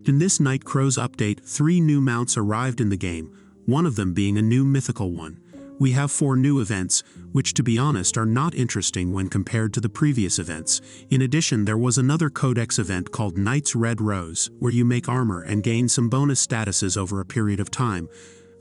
In this Night Crows update, 3 new mounts arrived in the game, one of them being a new mythical one. We have 4 new events, which to be honest are not interesting when compared to the previous events. In addition, there was another Codex event called Knight's Red Rose, where you make armor and gain some bonus statuses over a period of time.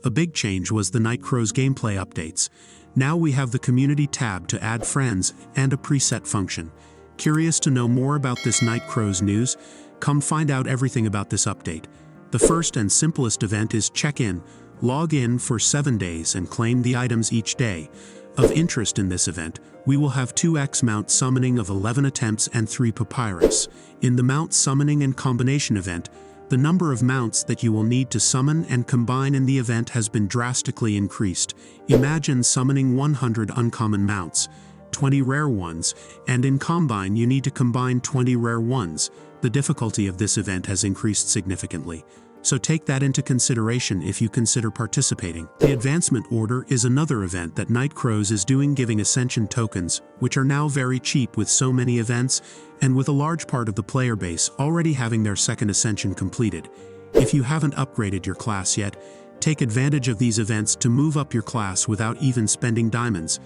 A big change was the Night Crows gameplay updates. Now we have the community tab to add friends and a preset function. Curious to know more about this Night Crows news? Come find out everything about this update. The first and simplest event is check-in. Log in for 7 days and claim the items each day. Of interest in this event, we will have 2x mount summoning of 11 attempts and 3 papyrus. In the mount summoning and combination event, the number of mounts that you will need to summon and combine in the event has been drastically increased. Imagine summoning 100 uncommon mounts, 20 rare ones, and in combine you need to combine 20 rare ones. The difficulty of this event has increased significantly. So take that into consideration if you consider participating. The Advancement Order is another event that Night Crows is doing, giving Ascension tokens, which are now very cheap with so many events, and with a large part of the player base already having their second Ascension completed. If you haven't upgraded your class yet, take advantage of these events to move up your class without even spending diamonds.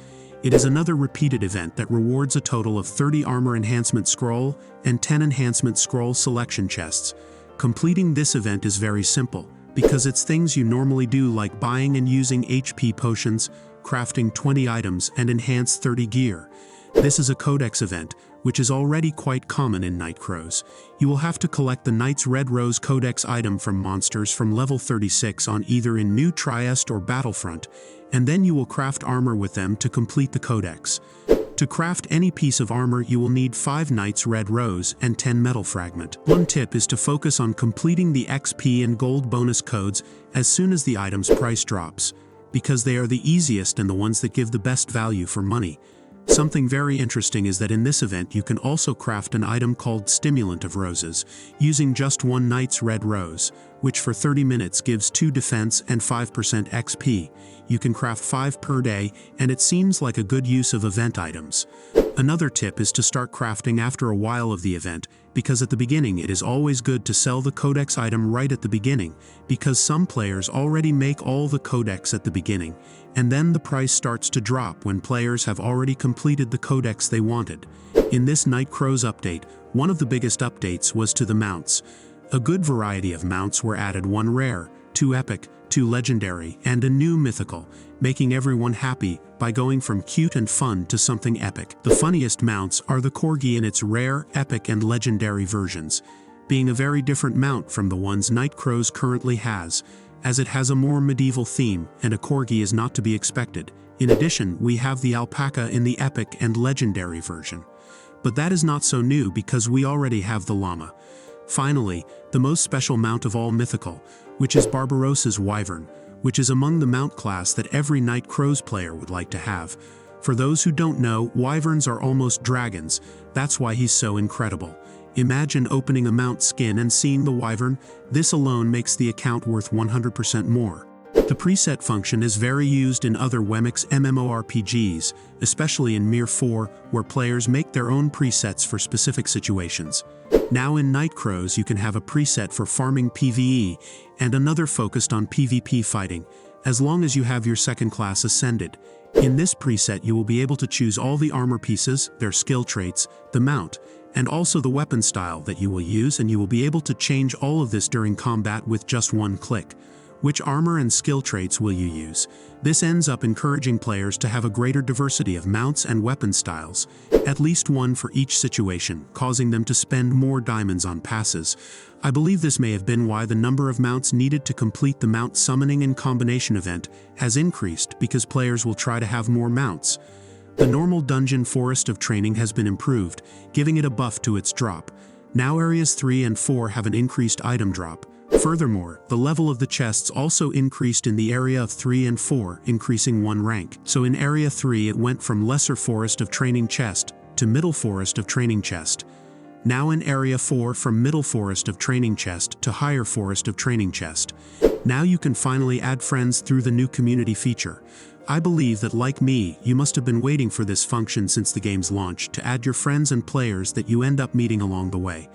It is another repeated event that rewards a total of 30 armor enhancement scroll and 10 enhancement scroll selection chests. Completing this event is very simple, because it's things you normally do like buying and using HP potions, crafting 20 items and enhance 30 gear. This is a Codex event, which is already quite common in Night Crows. You will have to collect the Knight's Red Rose Codex item from monsters from level 36 on either in New Trieste or Battlefront, and then you will craft armor with them to complete the Codex. To craft any piece of armor, you will need 5 Knight's Red Rose and 10 metal fragment. One tip is to focus on completing the XP and gold bonus codes as soon as the item's price drops, because they are the easiest and the ones that give the best value for money. Something very interesting is that in this event you can also craft an item called Stimulant of Roses, using just 1 Knight's Red Rose, which for 30 minutes gives 2 defense and 5% XP. You can craft 5 per day, and it seems like a good use of event items. Another tip is to start crafting after a while of the event, because at the beginning it is always good to sell the Codex item right at the beginning, because some players already make all the Codex at the beginning, and then the price starts to drop when players have already completed the Codex they wanted. In this Night Crows update, one of the biggest updates was to the mounts. A good variety of mounts were added, 1 rare, 2 epic, 2 legendary, and a new mythical, making everyone happy by going from cute and fun to something epic. The funniest mounts are the Corgi in its rare, epic, and legendary versions, being a very different mount from the ones Night Crows currently has, as it has a more medieval theme, and a Corgi is not to be expected. In addition, we have the alpaca in the epic and legendary version. But that is not so new because we already have the llama. Finally, the most special mount of all mythical, which is Barbarossa's Wyvern, which is among the mount class that every Night Crows player would like to have. For those who don't know, wyverns are almost dragons, that's why he's so incredible. Imagine opening a mount skin and seeing the wyvern. This alone makes the account worth 100% more. The preset function is very used in other WEMX MMORPGs, especially in Mir 4, where players make their own presets for specific situations. Now in Night Crows you can have a preset for farming PvE, and another focused on PvP fighting, as long as you have your second class ascended. In this preset you will be able to choose all the armor pieces, their skill traits, the mount, and also the weapon style that you will use, and you will be able to change all of this during combat with just 1 click. Which armor and skill traits will you use? This ends up encouraging players to have a greater diversity of mounts and weapon styles, at least 1 for each situation, causing them to spend more diamonds on passes. I believe this may have been why the number of mounts needed to complete the mount summoning and combination event has increased, because players will try to have more mounts. The normal dungeon forest of training has been improved, giving it a buff to its drop. Now areas 3 and 4 have an increased item drop. Furthermore, the level of the chests also increased in the area of 3 and 4, increasing 1 rank. So in area 3 it went from lesser forest of training chest to middle forest of training chest. Now in area 4 from middle forest of training chest to higher forest of training chest. Now you can finally add friends through the new community feature. I believe that, like me, you must have been waiting for this function since the game's launch, to add your friends and players that you end up meeting along the way.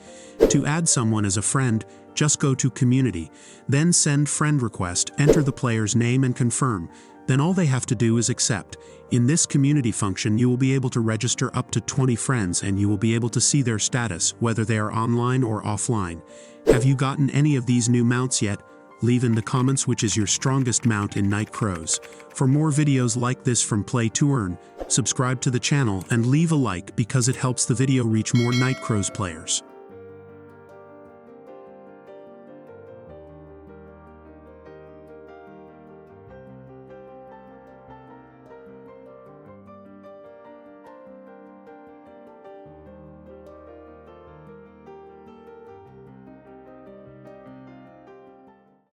To add someone as a friend, Just go to Community, then send friend request, enter the player's name and confirm. Then all they have to do is accept. In this community function, you will be able to register up to 20 friends and you will be able to see their status, whether they are online or offline. Have you gotten any of these new mounts yet? Leave in the comments which is your strongest mount in Night Crows. For more videos like this from Play to Earn, subscribe to the channel and leave a like because it helps the video reach more Night Crows players.